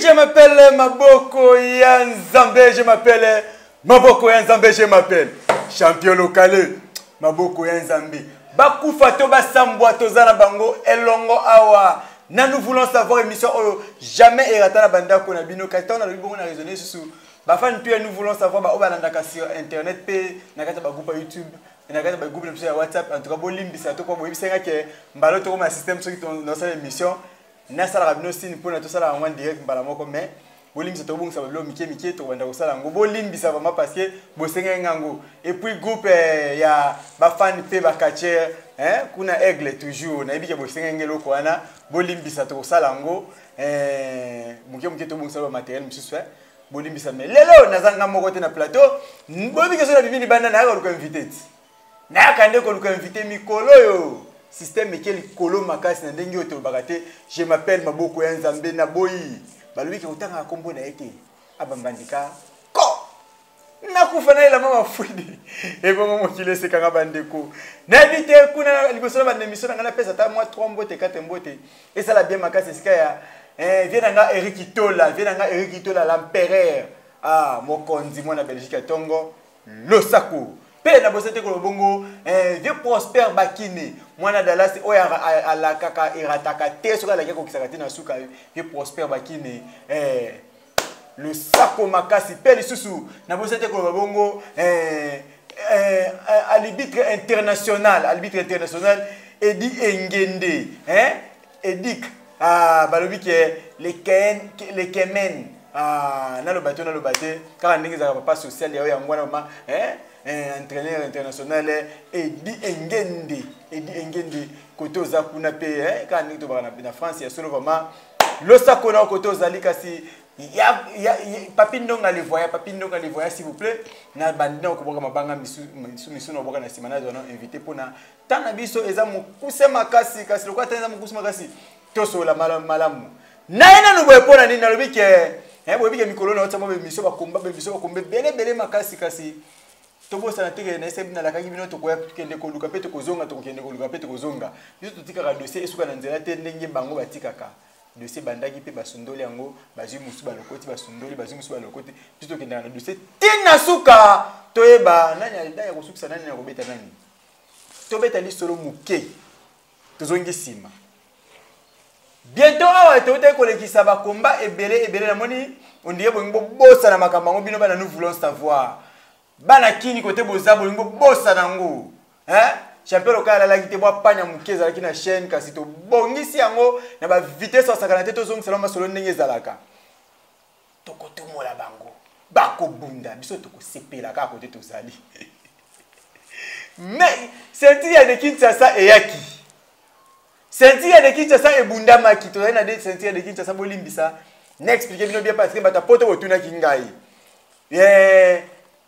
je m'appelle Maboko Yanzambe, je m'appelle Maboko Yanzambe, je m'appelle champion local Maboko Yanzambe. Bakufa to basambwa tozana bango elongo awa. Na nous voulons savoir émission jamais erata na banda ko na bino kata na libongo na raisonner sur bafan puis nous voulons savoir ba obalanda sur internet pe na kata ba groupe YouTube na kata ba groupe sur WhatsApp en tout cas bolimbisa to ko boyibisa ke mbalo to ko ma système sur dans cette émission na sala bino sin pour na to sala en direct mbala moko mais bolimbisa to bongisa ba mike to banda ko sala ngo bolimbisa vraiment parce que bosenga ngango et puis groupe ya ba fan pe ba catcher hein kuna aigle toujours na ibike bosenga ngelo ko ana bolimbisa to sala ngo muke to bongisa ba matériel msusu bolimbisa mais lelo nazanga moko te na plateau bobike so na bibini banda na ko invité na kande ko invité mikolo yo système quel kolo makasi na ndenge oto bakate je m'appelle Maboko Yanzambe na boyi balobi ke utanga kombo na ete abambandika ko na kufana ila mama fuidi e bongo mokile se kanga bandeko na vite kuna liboso ba émission ngana pesa ta moi 3 mbote 4 mbote et ça la bien makasi sika ya vient nga Eric Tola l'empereur mokonzi mwana Belgique tongo losako pe na bosete ko bongo vieux Prosper Bakine mwana Dallas oya ala kaka irataka te soka la ko kisakati na suka vieux Prosper Bakine le sako makasi pe lisusu na bosete ko bongo arbitre international Edi Engende Edik balobi ke les kemen na lo baté car ndenge za papa social ya ngwana ma entraîneur international Edi Engende koto za kuna pe car ndenge to bana na France ya solo vraiment lo sako na koto zali kasi ya papi ndonga le voya s'il vous plaît na bandina ko boka mabanga misu no boka na simana zo invité pona tana biso eza mukuse makasi kasi lokwa tana mukuse makasi toso la malamu naina no boye pona nini nalobi ke boye bike mikolo na otamo be miso ba komba bele makasi kasi tobosa na teke na sebi na la kangi bino to koya kende ko luka pete ko zonga to kende ko luka pete ko zonga biso to tika ka dossier esuka na nzela te ndenge bango batikaka dossier bandaki pe basundoli yango bazwi musu balokoti basundoli bazwi musu balokoti biso to kende na dossier tina suka toyeba nani ya kosukisa nani ya kobeta nani to beta li solo muke tozongi sima bientôt awa tote kolekisa ba combat ebele na moni on dirait bongo bossa na makambo ngo bino bana nous voulons savoir bana kini kote boza bongo bossa nango champion local la kite bwa panya mukeza la kina chaîne kasi to bongisi yango na ba vitesse wa sakana te to zongi salama solo ndenge zalaka to kote mola bango bako bunda biso to ko sepela ka kote to zali mais senti ya de Kinshasa eyaki senti ya de Kinshasa ebunda maki to na de senti ya de Kinshasa bolimbisa n'expliquer bino bien parce que bata poto botuna kingai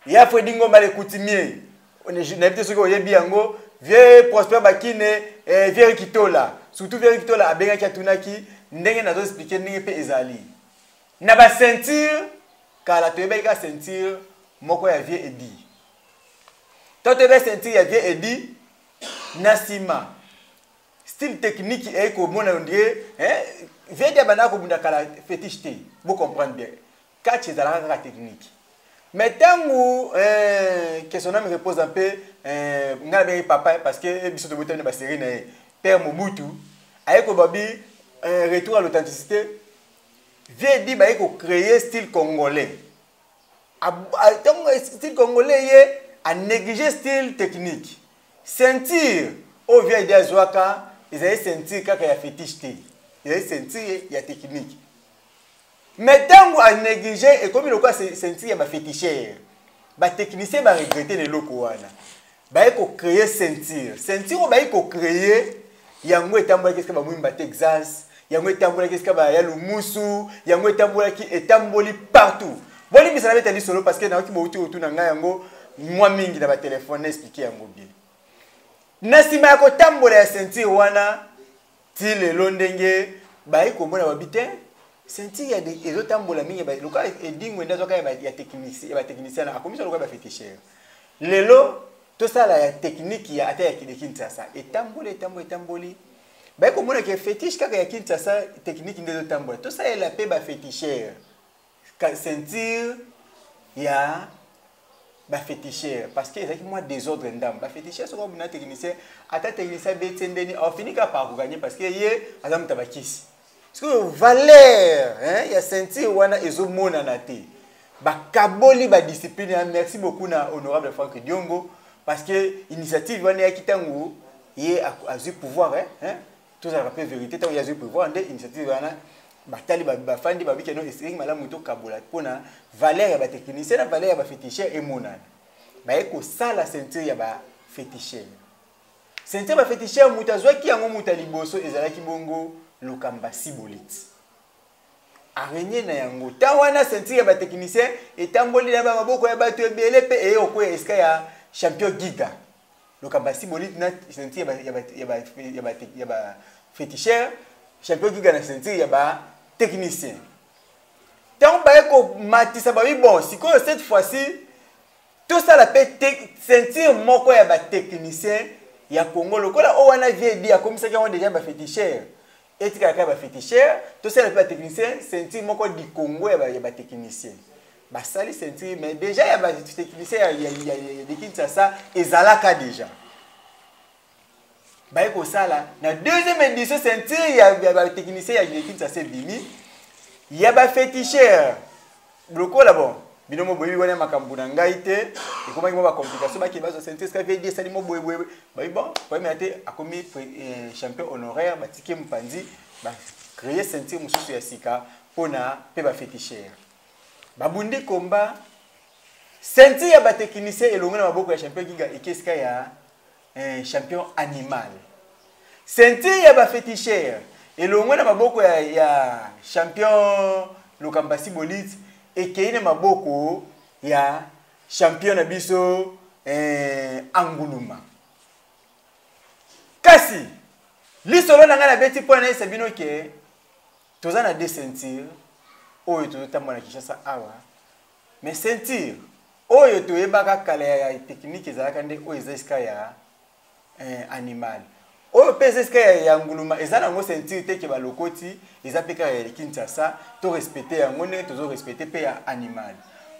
ya Fredingo male kutimie on est na bité soko yebi yango vieux Prosper Bakine vieux Kitola surtout vieux Kitola abenga kiatunaki ndenge nazo expliquer ndenge pe ezali na ba ceinture kala to yebeka ceinture moko ya vieux Edi to be ceinture ya vieux Edi nasima style technique et ko mona ondie vieux de bana ko bunda kala fétiche te vous comprendre bien catch ezala ka technique mais tangu question na me repose un peu ngala papa parce que biso de botana ba série na père Mobutu ayeko babi retour à l'authenticité vieux dit ba yeko créer style congolais tangu style congolais ye a négliger style technique sentir au vieux idée zwaka ils allaient sentir kaka ya fétiche te ils allaient sentir ya technique mais tango a négliger et comme il quoi sentir ya ba féticheur ba technicien ba regretter les loko wana ba eko créer sentir ba eko créer yango etambola qu'est-ce que ba mwimba Texas yango etambola qu'est-ce que ba ya lumusu yango etambola ki etamboli partout boni bisala beta li solo parce que na ki bo uti otuna nga yango moi mingi na ba téléphone expliquer yango bien nasima ya kotambola ya sentir wana ti lelo ndenge ba eko mona babite sentir ya de ezotambola mingi ba loka edingwe ndazo ka ya technicien na akomisa loka ba féticheur lelo to sala ya technique ya ata ya Kinshasa etamboli Bah comme on a que fétiche kaka ya Kinshasa technique ndezo tambola. Tout ça est la paix ba féticheur. Sentir ya ba féticheur parce que c'est moi désordre ndam. Ba féticheur so comme na technicien, ata technicien betendeni a fini ka par gagner parce que yé azam tabakisi. Parce que valeur hein ya sentir wana ezo mona na te. Ba kaboli ba discipline. Merci beaucoup na honorable Franck Diongo parce que initiative wana ya kitango yé a eu pouvoir hein. Tout ça rappelle vérité tant il y a eu pouvoir des initiatives wana batali ba fandi ba bikeno estring malamu to kabola pona valeur ya ba technicien na valeur ya ba féticheur et monana ba eko sala ceinture ya ba féticheur ceinture ba féticheur mutazwa ki yango mutaliboso ezalaki bongo lokamba sibolite araignée na yango ta wana ceinture ya ba technicien etamboli na ba maboko ya bato ebele pe e oko eska ya champion giga lokamba sibolite na ceinture ya ba féticheur champion giga na ceinture ya ba technicien. Tant que matisa ba bon, si cette fois-ci tout ça la ceinture moko ya ba technicien ya Congo lokola o wana vie dia comme ça qu'on déjà ba féticheur. Et tu ka ba féticheur, tout ça la technicien ceinture moko di Congo ya ba technicien. Ba sali ceinture mais déjà ya ba technicien ya de Kinshasa ezalaka déjà. Bah éco ça là, la deuxième édition ceinture il y a technicien il y a qui ça c'est bimi, il y a ba féticheur. Bloko là bon, binomo boyi wana makambu na ngai te, et comment il va complication ba ki ba ceinture ça veut dire ça limo boyi boyi. Bah bon, pour me ate a commis champion honoraire ba tike mpanzi ba créer ceinture mususu ya sika pona pe ba féticheur. Ba bundi combat ceinture ya ba technicien elongo na maboko ya champion giga ekeska ya champion animal. Ceinture ya ba féticheur elongwe na maboko ya champion lokamba sibolite ekeine maboko ya champion na biso anguluma. Kasi lisolo na ngana beti pona esa bino ke toza na deux ceintures oyo tozotamba na Kinshasa awa mais ceinture oyo toyebaka kala ya technique ezalaka nde oyo ezaska ya animal. Oyo peseska ya nguluma ezana ngo ceinture te ke ba lokoti ezapeka ya Kinshasa to respecter yango ne tozo respecter pe ya animal.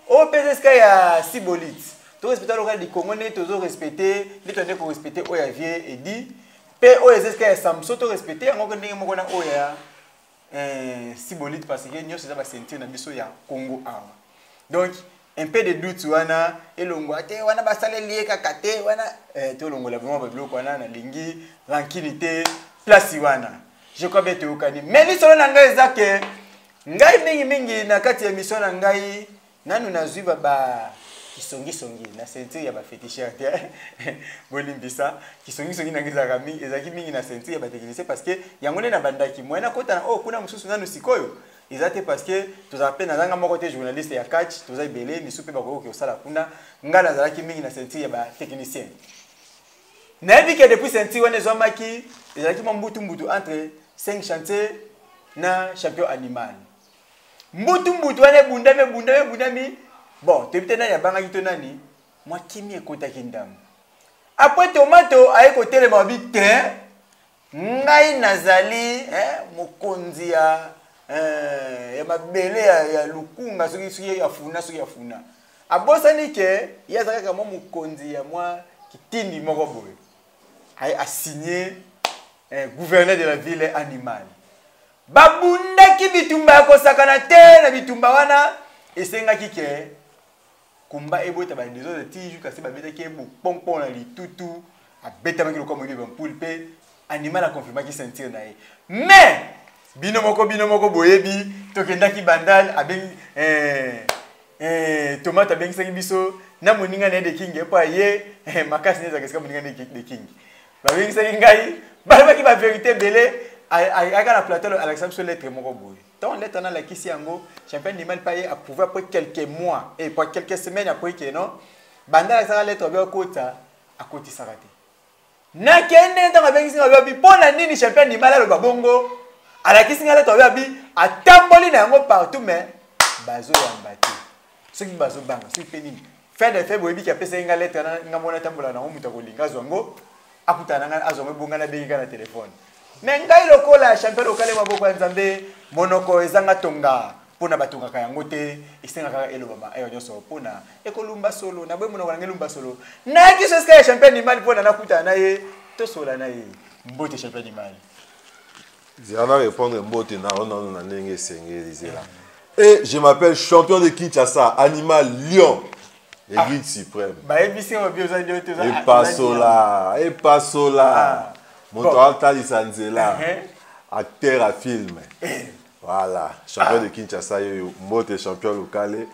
Oyo peseska ya sibolite to respecter loka di Congo ne tozo respecter li tonde ko respecter oyo ya vie edi pe oyo ezeska ya Samso to respecter yango ndenge moko na oyo ya sibolite parce que nyoso za ba ceinture na biso ya Congo awa. Donc un peu de doute wana elongo ate wana basale lié kakate wana to longo la vraiment ba biloko wana na lingi rankilité place wana je crois bien to kani mais li solo na ngai zake ngai mingi na kati ya mission na ngai nanu nazuiva ba kisongi na ceinture ya ba féticheur te bolimbisa kisongi na ngiza kami ezaki mingi na ceinture ya ba technicien parce que yango na bandaki mwana kota na kuna mususu nanu sikoyo. Exactement parce que tous appels dans un côté journaliste ya catch tous belé ni soupe ba ko ke sala kuna ngala zalaki mingi na ceinture ya ba technicien na bi que depuis ceinture wana zomaki ezalaki mbutu entre 5 chantiers na champion animal mbutu wana bundami bon tebite na ya banga kito nani moi kimi ekota kindam après tomato ay ko telema bite ngai nazali mokonzi ya mabele ya lukunga soki ya funa abosani ke yazaka kama mukonzi ya mwa kitindi moko boye ay a signé gouverneur de la ville animale babunda ki bitumba ko sakana te na bitumba wana esenga kike kumba ebota ba des autres tiju kasi ba beta ke bu pompon na litutu abeta makilo comme il va poulpe animal a confirmé ki sentir na ye mais bino moko boyebi tokendaki bandal abeng tomate abeng sengi biso na moninga na de king epa ye makasi neza kesika moninga de king ba beng sengi ngai ba ki ba vérité belé aka na plateau Alexandre sur lettre moko boye tant lettre na la kisi yango champion animal paye approuvé après quelques mois et pour quelques semaines après que non bandal sa lettre ba kota akoti sarate na kende ndanga beng sengi ba bi pona nini champion animal ba bongo ala kisinga to babi atamboli na yango partout mais bazo yambati soki bazo banga soki penini fin de février bi ki apesa nga lettre na ngamona tambola na muta ko linga zongo akutana nga azongo bonga na benga na téléphone mais ngai lokola champion local maboko ya Nzambe monoko ezanga tonga pona batonga ka yango te isenga kaka elobama ayo nyoso pona ekolumba solo na bwe monoko ngelumba solo na ki so ska champion animal pona nakuta na ye to sola na ye mbote champion animal Ziana répondre mbote na on na ndenge sengeli zela. Et je m'appelle champion de Kinshasa, animal lion. Et guide suprême. Bah ebisi on bi ozali ote za. Et pas sola. Mon talent lisanzela. Acteur à film. Voilà, champion de Kinshasa yo mbote champion local.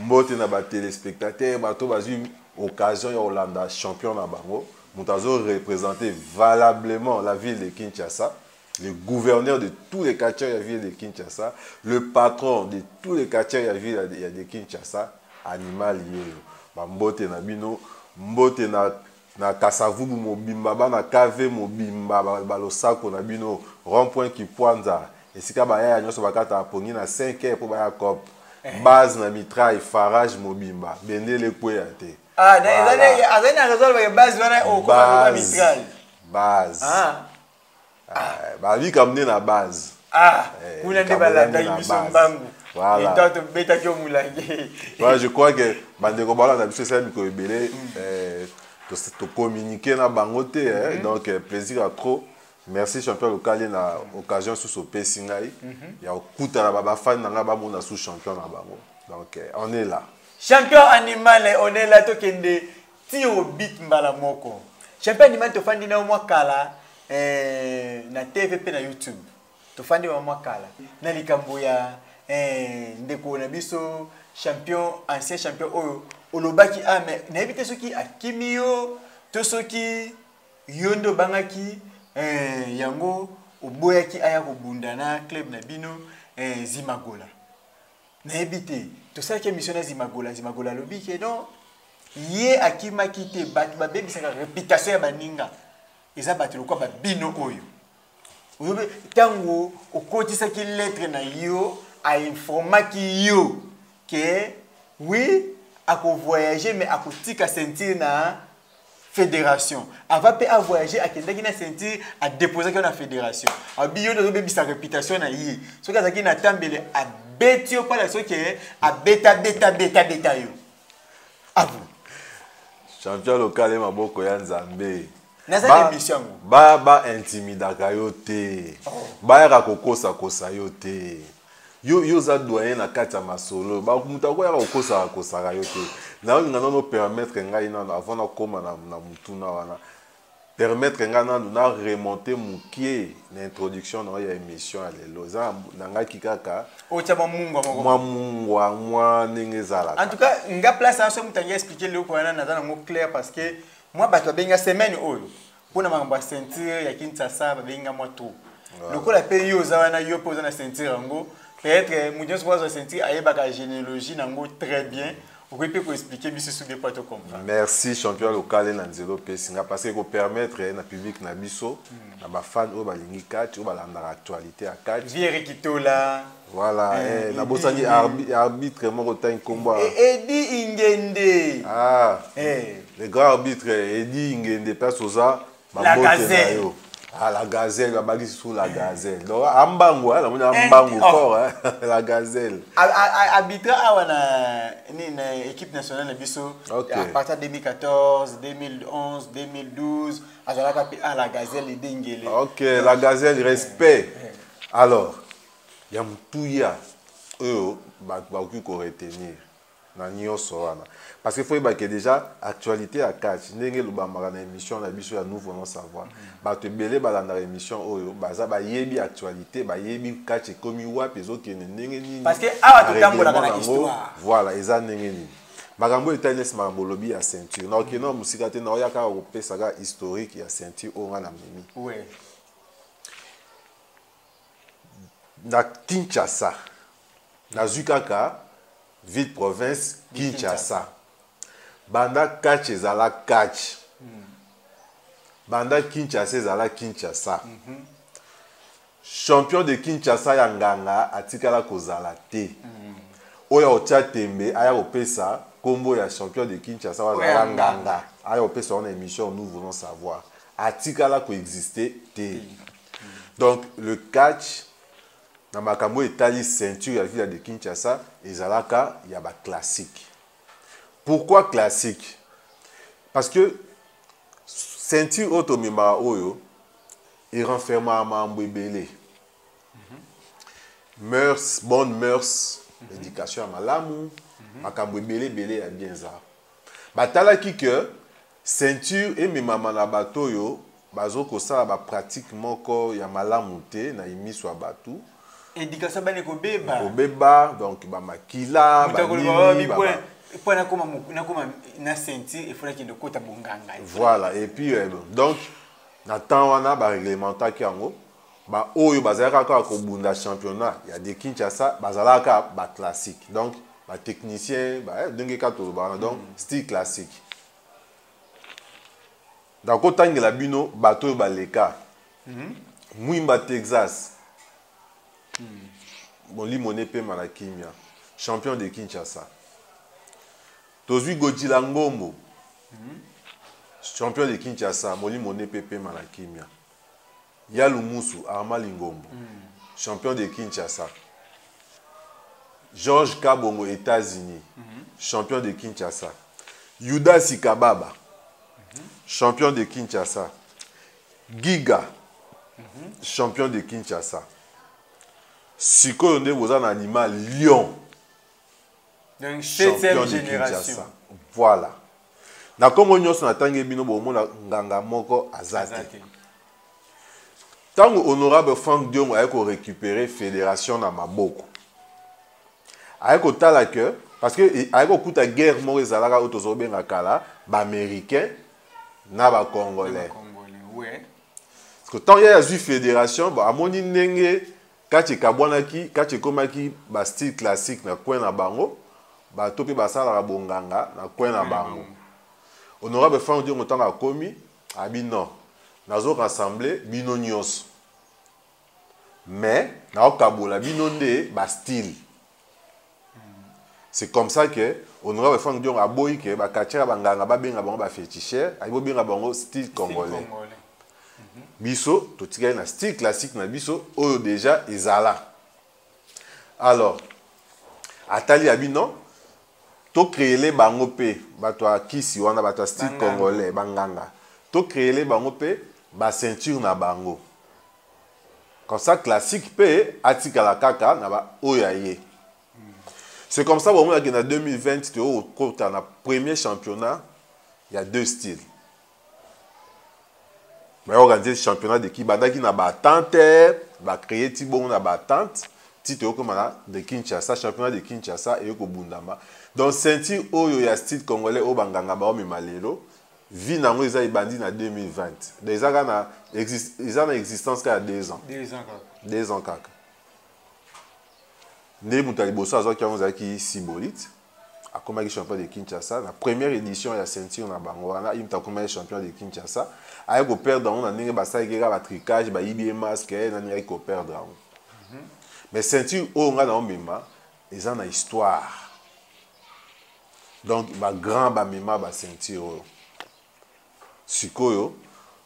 Mbote na ba téléspectateurs, bato bazu occasion ya Hollanda champion na bango. Montazo représenter valablement la ville de Kinshasa. Le gouverneur de tous les quartiers de la ville de Kinshasa, le patron de tous les quartiers de la ville de Kinshasa, animal lié. Mbote na bino, mbote na Kasavubu mobimba, na Kave mobimba, balosako na bino, rond-point qui pointa. Et si kabaya nyoso bakata apongi na 5h pour baya cop. Base na mitraille, farage mobimba, bendele kweyate. Ah, azani na résolve base wana au comme mitraille. Base. Bah lui comme na base. Vous n'avez pas la taille du sombangu. Voilà. Et toi beta ki omulage. Ouais, je crois que bandeko bala na biso ça miko ebele to communiquer na bangote donc plaisir à trop. Merci champion local na occasion sous ce pesingai. Ya okuta na baba fan na ba mona sous champion na bango. Donc on est là. Champion animal on est là to kende ti o bit mbala moko. Champion animal to fandi na mwa kala na TVP na YouTube to fandi wa mwakala na likambo ya ndeko na biso champion ancien champion oyo olobaki mais na ebite soki akimio to soki yondo bangaki yango oboyaki aya kobunda na club na bino Zimagola na ebite to saki émission na Zimagola lobiki non ye akimaki te bat ba bebisaka réputation ya baninga eza batelo kwa babino oyo oyobe tango okotisaki lettre na yo a informaki yo que oui ako voyager mais akotika sentir na fédération avant pe a voyager akendaki na sentir a déposer na fédération abiyo do bebisa réputation na yi soki azaki na tambele a beti yo pala soki a beta yo avu champion local maboko ya Nzambe. Ba intimidaka yo te. Ba yaka kokosa yo te. Yo za doyen na kati ya masolo. Ba mutako yaka kokosa yo te. Na olinga no permettre ngai na avant na koma na mutuna wana. Permettre ngai na remonter mukie na introduction na ya émission ya lelo. Za na ngai kikaka. O tshaba mungwa moko. Mwa ndenge zala. En tout cas, nga place à so mutangi expliquer le ko wana na za ngo clair parce que moi bato benga semaine oyo pona mangamba ceinture ya Kinshasa benga moi tout lokola pe yo za wana yo poza na ceinture ngo peut-être mudien so poza ceinture ayeba ka généalogie nango très bien on peut peut expliquer biso sous des poids to comprendre. Merci champion local na nzelo pesinga parce que ko permettre na public na biso na ba fan o balingi kati o balanda actualité à kati Vieri Kitola voilà na bosani arbitre moko tan komba Edi Ingende le grand arbitre Edi Ingende Pasoza la Gazelle la Gazelle la bagisi sous la Gazelle donc ambango la mona ambango fort la Gazelle arbitre awana ni na équipe nationale na biso à partir de 2014 2011 2012 azalaka à la Gazelle Dengele. OK la Gazelle respect alors ya mutuya eux ba ko retenir na nyonso wana parce que faut que déjà actualité à catch ndenge lobamaka na émission na biso ya nous voulons savoir ba te belé balanda émission oyo baza ba yebi actualité ba yebi catch komi wapi ezokende ndenge nini parce que awa totambola na histoire voilà eza ndenge nini makambo etalesi makambo lobi ya ceinture na okeno musika te na oyaka kopesaka historique ya ceinture o ngana mimi ouais na Kinshasa na Zukaka ville province Kinshasa banda catch ezala catch banda Kinshasa ezala Kinshasa champion de Kinshasa ya nganga atikala kozala te oya otia tembe aya opesa kombo ya champion de Kinshasa wazala nganga aya opesa on émission nous voulons savoir atikala ko exister te Donc, le catch, dans ma camo etali ceinture à la ville de Kinshasa, ezalaka, il y a classique. Pourquoi classique? Parce que ceinture automima oyo, il renferme à Mambouébélé. Mœurs, bonnes mœurs, éducation à Malamou, Makambouébélé, belé à bien ça. Batala qui que ceinture et mes mamans na bateau yo, bazo ko ça ba pratiquement ko ya Malamou te na imi so batou. Éducation bane ko beba. Ko beba donc ba makila, ba nini, pour na ceinture il faudrait qu'il de kota bonganga. Voilà et puis donc na temps wana ba réglementa ki yango. Ba oyo bazalaka ka ko bunda championnat ya de Kinshasa bazalaka ba classique donc ba technicien ba donc style classique donc otangela bino bato ba leka Mwimba Texas bon limone pe malakimia champion de Kinshasa tozui Godzilla Ngombo champion de Kinshasa molimone pe malakimia Yalumusu, Armand Lingombo, champion de Kinshasa. Georges Kabongo, États-Unis, champion de Kinshasa. Yuda Sikababa, champion de Kinshasa. Giga, champion de Kinshasa. Siko Yonde vous un animal lion. Donc, 7e génération. Voilà. Na Congo nyonso na tangi bino bomona nganga moko azate. Tant honorable Frank Dion a récupéré fédération na maboko. Avec autant que parce que avec autant de guerre mo ezalaka otozobe ngakala ba américain na ba congolais. Ouais. Parce que tant il y a une fédération ba amoni ndenge kati kabwanaki kati komaki ba style classique na coin na bango ba topi ba sala bonganga na coin na bango. Honorable Frank Dion autant a komi abi non. Nazo rassembler bino nyos. Mais na okabola bino nde ba style. C'est comme ça que honorable Frank Dion a boyi que ba kachira banganga ba benga bango ba féticheur, ay bo benga bango style congolais. Biso to tika na style classique na biso oyo déjà ezala. Alors atali abino to créer les bango pe bato akisi wana bato style congolais banganga. To créer les bango pe ba ceinture na bango. Comme ça classique pe atika la kaka na ba oyaye. C'est comme ça, bon, en 2020, au premier championnat, il y a deux styles. Mais organiser le championnat de qui n'a pas attente, va créer Thibaut n'a pas attente, Tito comme de Kinshasa, championnat de Kinshasa et au Bundama. Donc sentir où il y a style congolais au Banganga ba mi malelo, vie na ngo ils bandit en 2020. Des ans ils ont existence qu'à 2 ans. 2 ans. 2 ans kaka. Né Moutaliboso a zaki Sibolite, a comme champion de Kinshasa. La première édition, il y a ceinture na Bangoana, il a champion de Kinshasa. Avec au perdre, on a un bassin qui a tricage, il y a un masque, il y a perdre. Mais ceinture, on a dans Mima, ils ont une histoire. Donc, il y a un grand Mima, la ceinture. Sikoyo,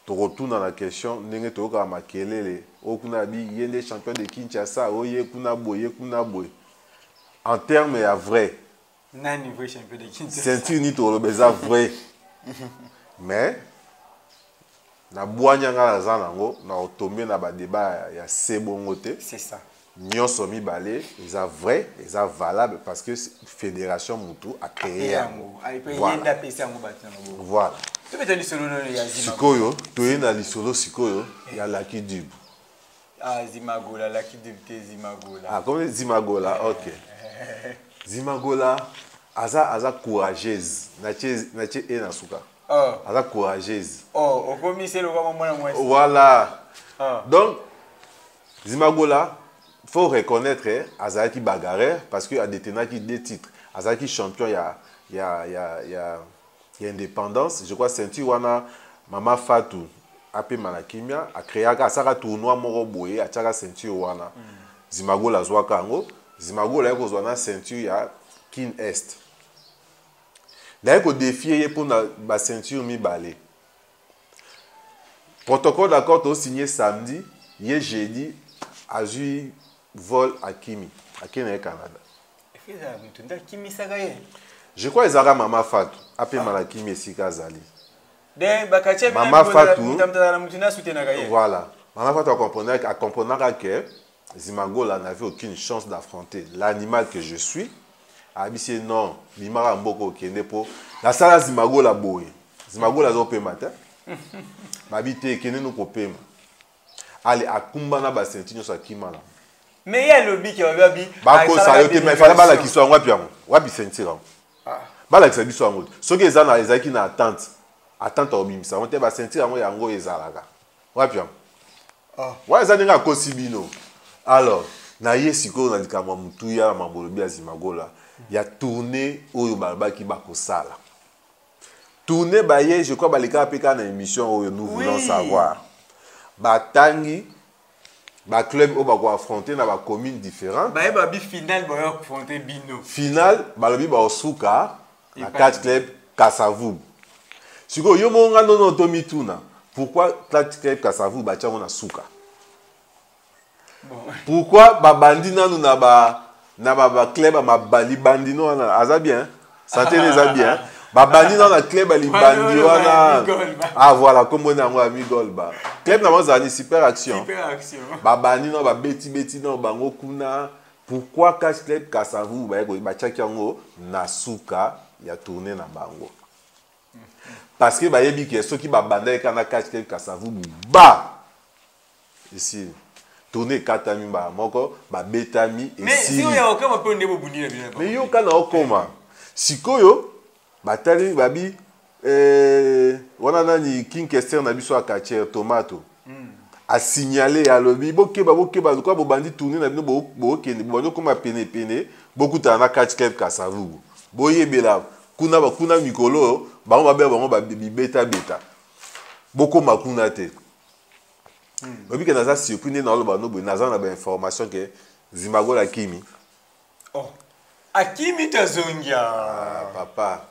tu retournes dans la question, tu tu as makelele, il y a des champions de Kinshasa, en termes de vrai. Nani vrai champion de Kinshasa. Ceinture ni to beza vrai. Mais na boanyanga na zanango na otombe na ba débat ya sebongote. C'est ça. Nyonso mi balé, ils a vrai, ils a valable parce que fédération Moutou a créé. Voilà. Tu peux te lisolo ya Zimagola. Sikoyo, tu es na lisolo Sikoyo, ya Lucky Dube. Ah Zimagola, Lucky Dube te Zimagola. Ah comme Zimagola, OK. Zimagola aza courageuse. Nache e na suka. Oh. Aza courageuse. Oh, au premier c'est le moment moi. Voilà. Donc Zimagola faut reconnaître Azaki bagarre parce que a détenu qui 2 titres. Azaki champion il y a indépendance, je crois ceinture wana Mama Fatou AP Malakimia a créé un tournoi moko boye a tchaka ceinture wana. Zimagola zwaka ngo, Zimagola ko zwana ceinture ya Kin Est. Là ko défier pour na ceinture mi balé. Protocole d'accord to signé samedi hier jeudi azui vol à Kimi au Canada. Je crois que Mama Fatou appelle la Kimi esika azali. Mama Fatou voilà. Mama Fatou a compris que Zimagola n'avait aucune chance d'affronter l'animal que je suis. Abissé non, Limara Mboko Kenepo. La salle Zimagola boye. Zimagola zope matin. Mabité Kene no kopema. Allez, à Kumbana Basentinho sa Kimala. Mais il y a le lobby qui a eu Bako ça yote mais fallait bala qui soit wapi yango. Wapi sentira. Bala qui soit en route. Ce que les ana ezaki na attente. Attente obimisa. On te ba sentira yango yango ezalaka. Wapi yango. Wa ezaninga kosibino. Alors, na yesiko na likama mutuya mambolobi azimagola. Ya tourné oyo balba ki bakosala. Tourné baye, je crois balika apeka na émission oyo nous voulons savoir. Batangi ba club oyo bako affronter na ba commune différentes. Baye babi final ba affronter bino. Final balobi ba osuka na 4 club Kasavubu. Siko yo monga nono tomi tuna. Pourquoi 4 club Kasavubu ba tchango na suka? Bon. Pourquoi ba bandi nanu na ba club ma bali bandi no na aza bien. Santé les a bien. Ba bandi na club ali bandi wana. Ah voilà comme on a un ami Golba. Club na mazani super action. Super action. Ba bandi no ba beti no bango kuna. Pourquoi cash club Kasavubu ba tchaki yango na suka ya tourner na bango. Parce que ba yebi ke ceux qui ba banda kana cash club Kasavubu ba. Ici tourner katami ba moko ba betami et mais si oya okoma pe ndebo bundira bien. Mais yo kana okoma. Sikoyo batali babi wana nani King Kester na biso akacher tomato. A signaler à lobby bokeba quoi bo bandi tourner na bino bo kende bo koma pene beaucoup tana catch club Kasavubu. Boyebela kuna mikolo ba ba beta boko makuna te. Obi ke naza surpris na loba no bo naza na ba information que Zimagola Kimi. Oh. Akimi tazongia. Papa.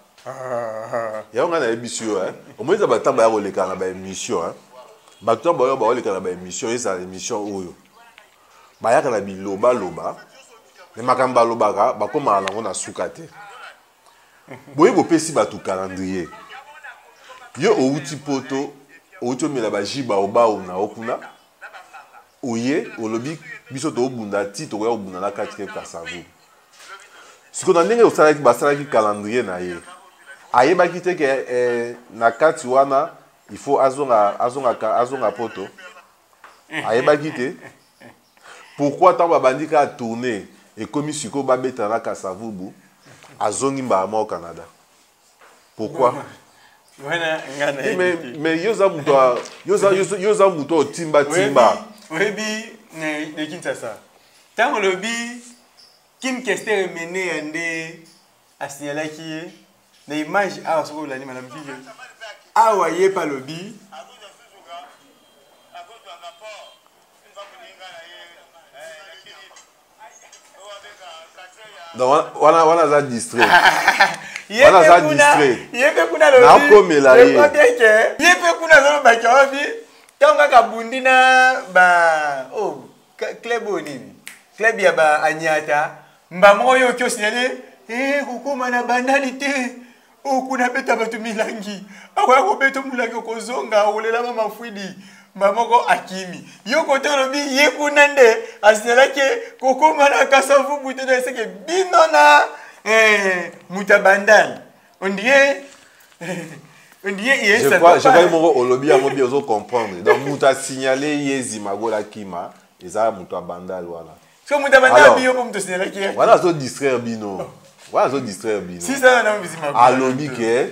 Ya on a émission hein. Au moins ça ba tamba ya koleka na ba émission hein. Ba tamba ya ba koleka na ba émission et ça émission oyo. Ba ya kana biloba loba. Ne makamba loba ka ba koma na ngona suka te. Boye bo pesi ba tu calendrier. Yo outi poto outi mela ba jiba oba na okuna. Oye olobi biso to obunda ti to ya obunda na katike Kasavubu. Ce qu'on a dit au salaki calendrier na ye. Aye ba kite ke na kati wana il faut azonga poto. Aye ba kite. Pourquoi tant ba bandika tourner et comme siko ba beta na Kasavubu azongi mbama au Canada. Pourquoi? Mais yoza muto timba. Webi ne Kinshasa. Tant le bi Kim Kester mené ande a signalé qui les images à ce que l'anime madame fille a voyé par le bi donc on a distrait on a distrait yepe kuna le na komela ye yepe kuna zo ba kabi tanga kabundi na ba oh club onini club ya ba anyata mbamo yo kyo signalé kokoma na banalité okuna beta batu milangi akwa ko beta mulangi kozonga olela mama fuidi mbamoko Akimi yo kote lobi ye kunande asignala ke kokoma na Kasavubu te de seke binona mutabandal on dirait je crois mon olobi a mobi ozo comprendre donc muta signalé ye Zimagola Kima eza mutabandal voilà. So mutabandal biyo pour signaler ki voilà zo distraire bino. Voilà zo distraire bino. Si ça na Zimagola. Alobi ke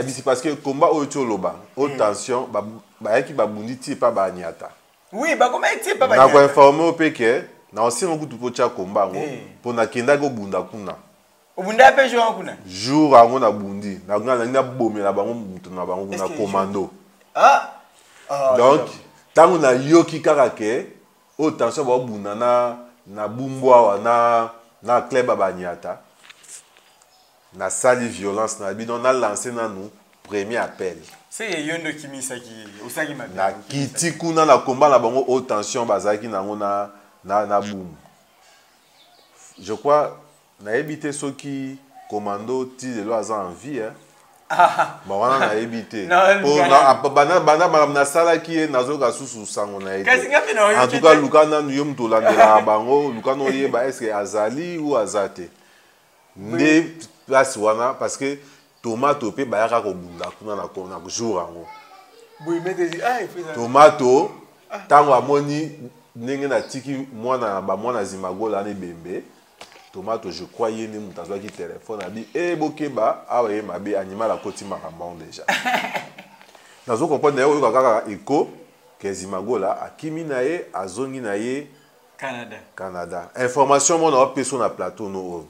c'est parce que combat oyo loba haute tension ba yaki ba bundi ti pa ba nyata. Oui, ba comment ti pa ba nyata. Na ko informer pe ke na osi ngo kutu po cha combat ngo po na kenda go bunda kuna. Obunda pe jour kuna. Jour ango na bundi na ngana na bomela bango mutu na bango na commando. Ah. Donc tango na yoki kaka ke haute tension ba bunda na bumbwa na club ba nyata. Na sali violence na bino na lancé na nous premier appel. C'est yondo kimisaki osaki mabe. Na kiti kuna na combat na bango haute tension bazaki na ngona na boom. Je crois na évité ceux qui commando ti de lois en vie hein. Bon on a évité. Pour bana na sala qui nazoka susu sango na été. En tout cas Lukana nyom to landela bango Lukano yeba est-ce que azali ou azate. Ne place wana parce que tomato pe bayaka ko bunda kuna na jour ango. Oui mais il fait ça. Tomato tango amoni ndenge na tiki mwana ba mwana zimagola ne bembe. Tomato je crois yene mutazwa ki téléphone abi bokeba awa ye mabe animal a koti makambo déjà. Nazo comprendre yo kaka eko ke zimagola akimi na ye azongi na ye Canada. Information mon na peso na plateau no.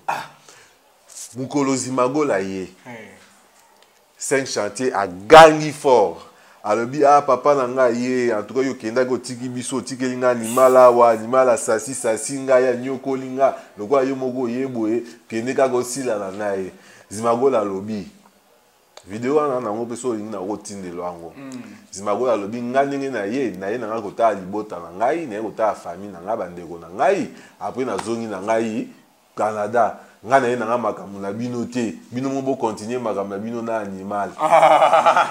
Mukolo zimagola ye. 5 chantiers à gangi fort. Alobi papa nanga ye en tout cas yo kenda ko tiki biso tikelinga animala wa animala sasi nga ya nyoko linga lokwa yo moko yeboye kende ka ko sila na nae zimagola lobi vidéo ana na ngope so linga ko tinde lwango zimagola lobi nga ndenge na ye nanga ko ta libota na ngai na ko ta famille na nga bandeko na ngai après na zongi na ngai Canada nga na ye nanga makambo na bino te bino mo bo continuer makambo na bino na animal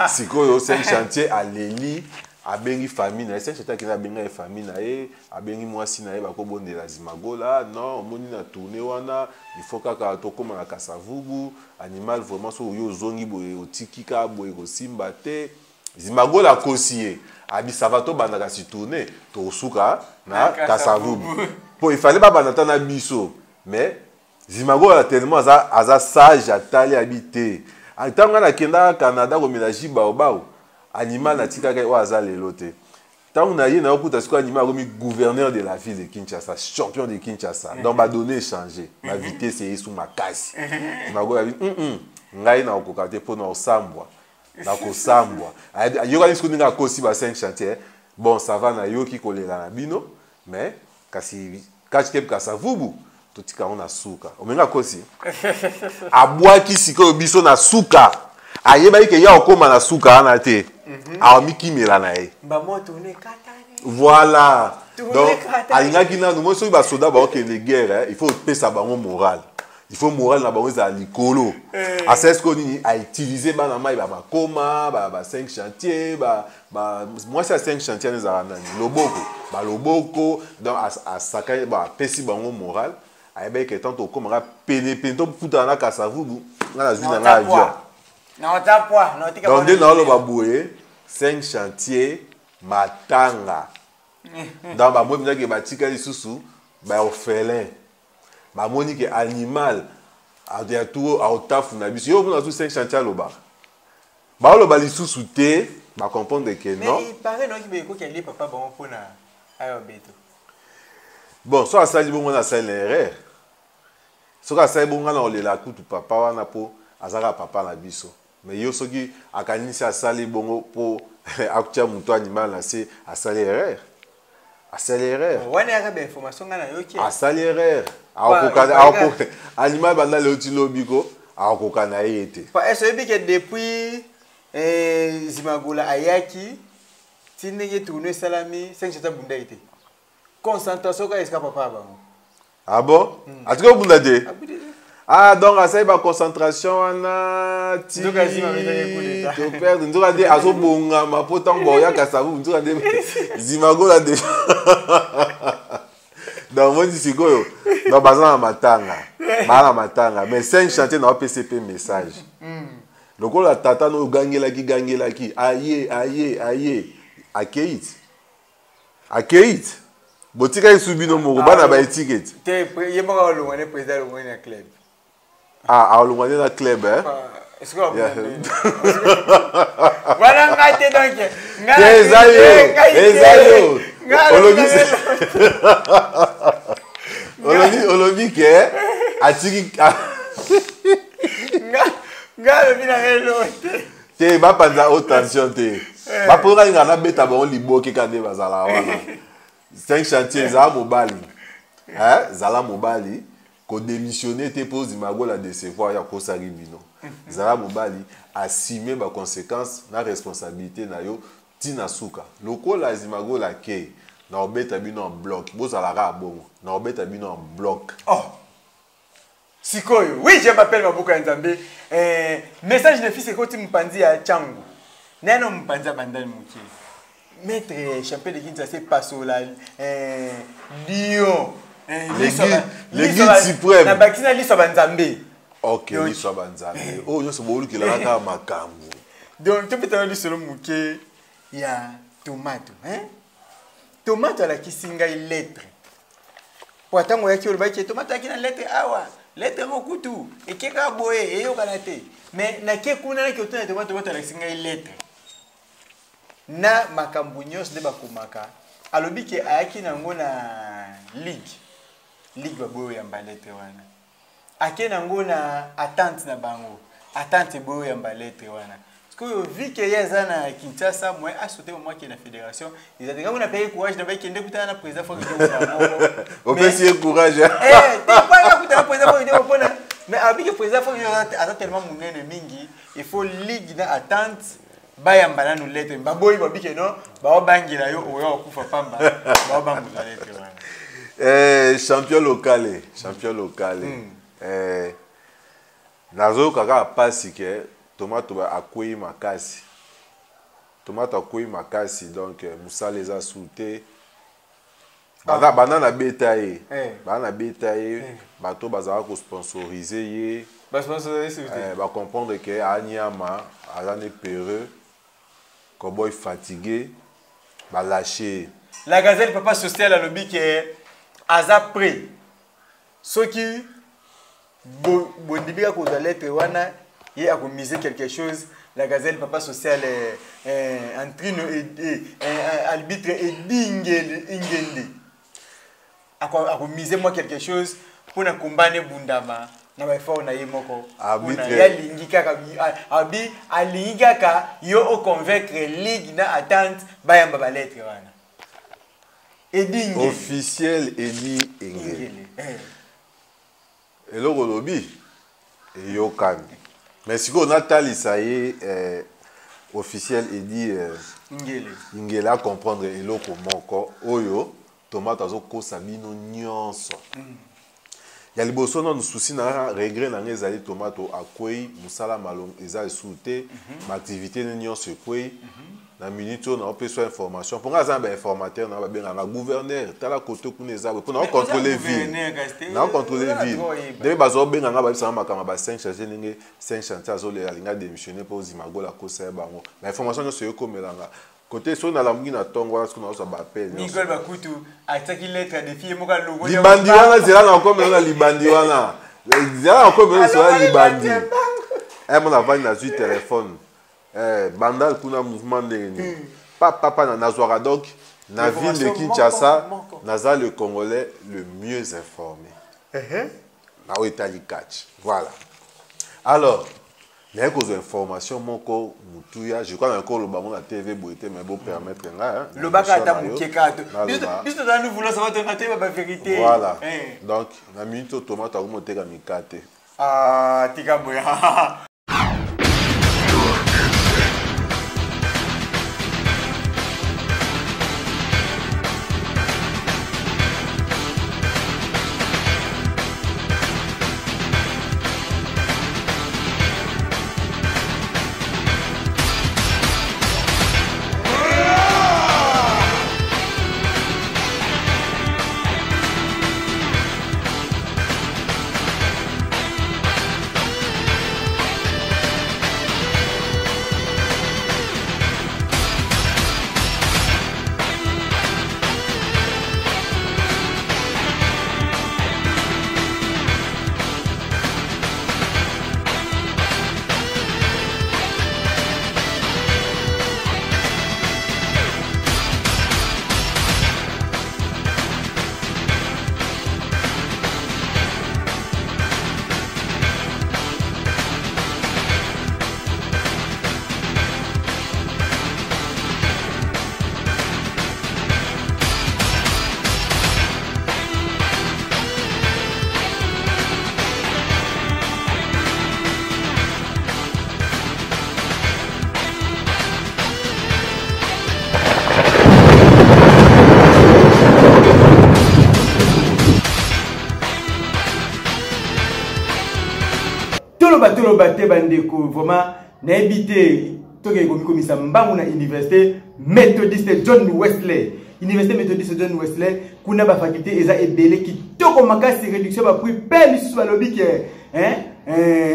sikoyo 5 chantier aleli abengi famille na ye 5 chantier kina benga famille na ye abengi mwasi na ye bakobondela zimagola non omoni na tourner wana il faut kaka tokoma na Kasavubu animal vraiment so yo zongi boye otikika boye kosimba te zimagola kosie abi savato bandaka si tourner to suka na Kasavubu po il fallait pas banata na biso mais Zimagola tellement aza sage atali habité. Tant na kenda Canada ko mélanger baobao animal na tika wa aza lelo te. Tant na ye na okuta siko animal comme gouverneur de la ville de Kinshasa, champion de Kinshasa. Donc ba donner changer. Ma vitesse est sous ma casse. Zimagola dit ngai na okokate po na osambwa. Na ko sambwa. Yoka nisiko ninga kosi ba 5 chantiers. Bon ça va na yoki kolela na bino mais kasi kachkep Kasavubu totika on a suka omenga kosi abwaki siko biso na suka ayeba ke ya okoma na suka ana te awamiki mela na ye ba moto ne katane voilà donc alingaki na nous so ba soda ba ok les guerres il faut pesa bango moral il faut moral na bango za likolo assess ko nini a utiliser bana mai ba koma ba 5 chantiers moi c'est 5 chantiers les arana loboko donc à sakai ba pesi bango moral ayeba ke tanto komara pene to puta na Kasavubu na zina na avion na otapwa na tika donc de na lo baboye 5 chantiers matanga dans ba mo binaki ba tika lisusu ba orphelin ba moni ke animal a de tout a otafu na biso yo na 5 chantiers loba ba lo ba lisusu te ba comprendre que non mais il paraît non ki be ko kele papa bon pona ayo beto bon so asali bongo na sala erreur soki asali bongo na olela kutu papa wana po azaka papa na biso mais yo soki akanisi asali bongo po akutia mutu animal na se asali erreur wana yaka ba information ngana yoki asali erreur animal banda le utilobiko akoka na yete pa eso ebike depuis Zimagola ayaki tinenge tourner salami 5 chata bunda ite concentration ka escapa papa bango. Ah bon? Est-ce que vous l'avez dit? Ah, donc, ça y est, concentration, on a... Tu perds, nous avons dit, à ce moment, ma pote en boya, Kassavou, nous avons dit, Zimago l'a déjà. Donc, moi, je dis, donc, bazan matanga. Mais 5 chantiers dans le PCP message. Donc, on a tata, nous gangé, aïe, Akeït. Botika isubi no moko bana ba ticket. Te yeba ka olongwane président olongwane na club. Ah, olongwane na club Est-ce que voilà ngate donc. Ezayo. Olobi ke atiki ngalo bina ngelo. Te ba panza haute tension te. Ba pora ngana beta ba on liboke kande bazala wana. 5 chantiers za mobali. Zala mobali. ko démissionner te pose Mago la décevoir ya ko sari bino zala mobali assumer ba conséquences na responsabilité na yo tina suka lokola Zimago la ke na obeta bino en bloc bozala ka bongo na obeta bino en bloc. Oh sikoyo oui, je m'appelle Maboko ya Nzambe. Message de fils ekoti mpanzi ya Changu neno mpanzi bandani muke maître champion de Kinshasa Pasola Lyon l'église suprême na bakina liso banzambe. OK, liso banzambe oh nyoso bolu ki la ka makambo donc tu peux te dire solo muke ya tomato tomate à la kisinga lettre pour attendre ya ki oloba ki tomate ya kina lettre awa lettre mokutu ekeka boye eyo kanate mais na ke kuna na ki otana tomate à la kisinga lettre na makambo nyos de bakomaka alobi ke ayaki nango na ligue baboyo ya lettre wana ake nango na attente na bango attente boyo ya lettre wana. Vu que Yazana Kinshasa, moi, a sauté au moins qu'il y a la fédération, ils ont dit qu'on a payé courage, d'abord qu'il y a un président. On peut essayer courage. Mais avec le président, tellement mon ennemi, il faut ligue d'attente. Bayambana nous lettre. Baboy babi que non, baobangi la yo oyo kufa pamba. Baobangu la lettre. Champion local. Nazo kaka pasi ke Tomate akui makasi. Tomate akui makasi donc Moussa les a sauté. Banana bétail. Banana bétail. Bato bazara ko sponsoriser yé. Ba sponsoriser ba comprendre que Anyama azane peureux. Cowboy fatigué. Ba lâcher. La gazelle papa social a lobby que aza prêt. Ce qui bondibika ko lettre wana il a misé quelque chose. La gazelle papa social entrine arbitre et ingende a misé moi quelque chose pour na combattre bundama na ba fort na yemoko arbitre ya lingika ka abi alingika ka yo o convaincre ligue na attente bayamba ba lettre wana edinge officiel Edi Engele et le lobby et yo kan. Mais si on a talisé officiel Edi Ingele à comprendre et l'eau comment encore oyo tomate azo ko sabino nyonso. Ya liboso na souci na regret na ngezali tomate akwei musala malong eza souté ma activité nyonso kwei na minute on a besoin d'information pour nga ba informateur na ba benga na gouverneur tala koto kuneza pour na contrôler ville na contrôler ville de bazo benga nga ba bisa makama ba 5 chargé ninge 5 chantiers azo le linga démissionner pour Zimago la kosa bango la information no se komelanga côté so na la mungina tongo na so ba appel Nicole Bakutu ataki lettre de fille moka logo libandi wana zela na komelanga libandi wana zela na komelanga so libandi mon avant na zu téléphone bandal kuna mouvement de papa na nazwara donc na ville de Kinshasa naza le Congolais le mieux informé na Itali catch voilà alors mais cause information moko mutuya je crois encore le bango na TV boité mais bon permettre nga le baka ta mukeka biso dans nous voulons savoir de la vérité voilà donc na minute tomate akomoteka mikate tika boya toloba te bandeko vraiment na ebité toke komisa mbangu na université méthodiste John Wesley. Université méthodiste John Wesley kuna ba faculté eza ebele ki toko makasi réduction ba prix pe lisusu balobi ke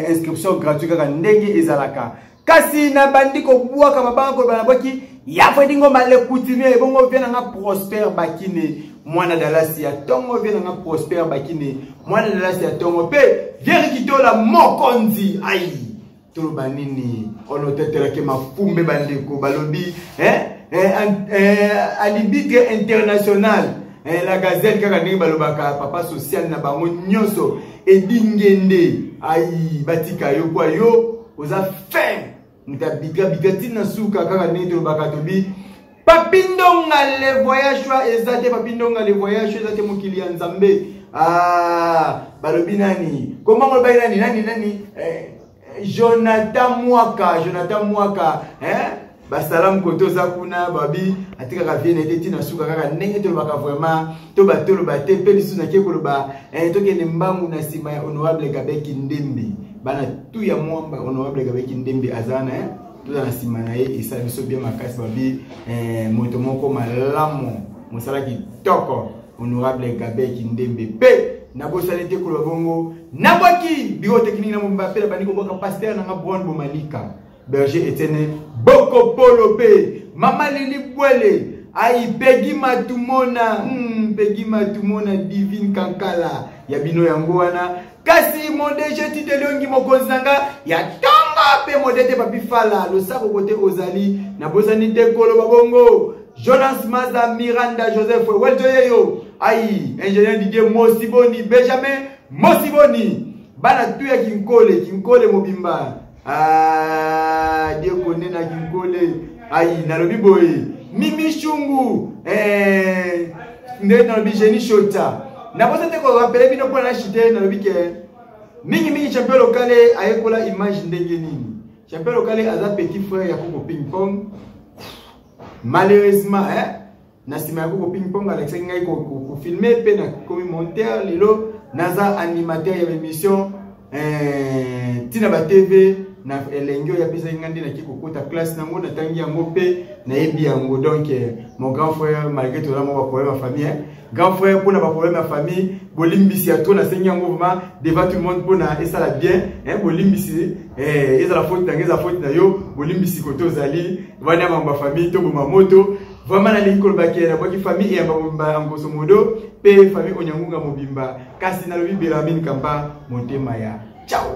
inscription gratuite kaka ndenge ezalaka. Kasi na bandiko bwaka mabanga ko bana bwaki ya fodi ngoma le coutumier bongo vient nga Prosper Bakine mwana dalasi ya tongo vient nga Prosper Bakine mwana dalasi ya tongo pe vient kitola mokonzi ai toloba nini ono tetela ke mafumbe bandeko balobi alibitre international la gazette kaka ndenge balobaka papa social na bango nyonso edingende ai batika yo kwa yo oza fin mutabiga bigatina suka kaka ndenge tolobaka tobi papindonga le voyage wa ezate papindonga le voyage ezate mokili ya Nzambe balobi nani comment on va nani Jonathan Mwaka basalam koto za kuna babi atika ka viene teti na suka kaka ndenge tolobaka vraiment to batoloba te pe lisu na kekoloba tokende mbangu na sima ya honorable Gabeki Ndembe bana tu ya mwamba honorable Gabeki Ndembe azana tout na sima na ye isa biso bien makasi babi moto moko malamu musala kitoko honorable Gabeki Ndembe pe na bosale te koloba bongo na bwaki bio technique na Mbappé la bani ko boka pasteur na Bon Bomalika Berger Etienne Boko Polo pe Mama Lili Bwele ai Peggy Matumona Peggy Matumona Divine Kankala ya bino yango wana kasi modège tite longi mokonzanga ya tonga pe modete papi fala lo sako kote ozali na bozani te kolo babongo Jonas Maza Miranda Joseph Weltoyeyo ai ingénieur Didier Mosiboni Benjamin Mosiboni bana tu ya kinkole mobimba Dieu connaît na kinkole ai nalobi boy Mimi Shungu ndé nalobi Jenny Shota na bosa te ko rappeler bino pour na chité nalobi ke mingi champion local ayekola image ndenge nini champion local aza petit frère ya Koko Ping Pong malheureusement na sima ya Koko Ping Pong Alexis ngai ko filmer pe na komi monteur lelo naza animateur ya émission tina ba TV na elengyo ya pesa ngandi na kikokota classe nango na tangi yango pe na yebi yango donc mon grand frère malgré tout là mon problème à famille grand frère pour na problème à famille bolimbisi a to na sengi yango vraiment devant tout le monde pour na et ça la bien bolimbisi eza la faute ngeza faute na yo bolimbisi ko to zali vana mamba famille to boma moto vraiment na likolo bakela kwa famille ya mamba ngoso modo pe famille onyangunga mobimba kasi na lobi Belamine Kamba motema ya ciao.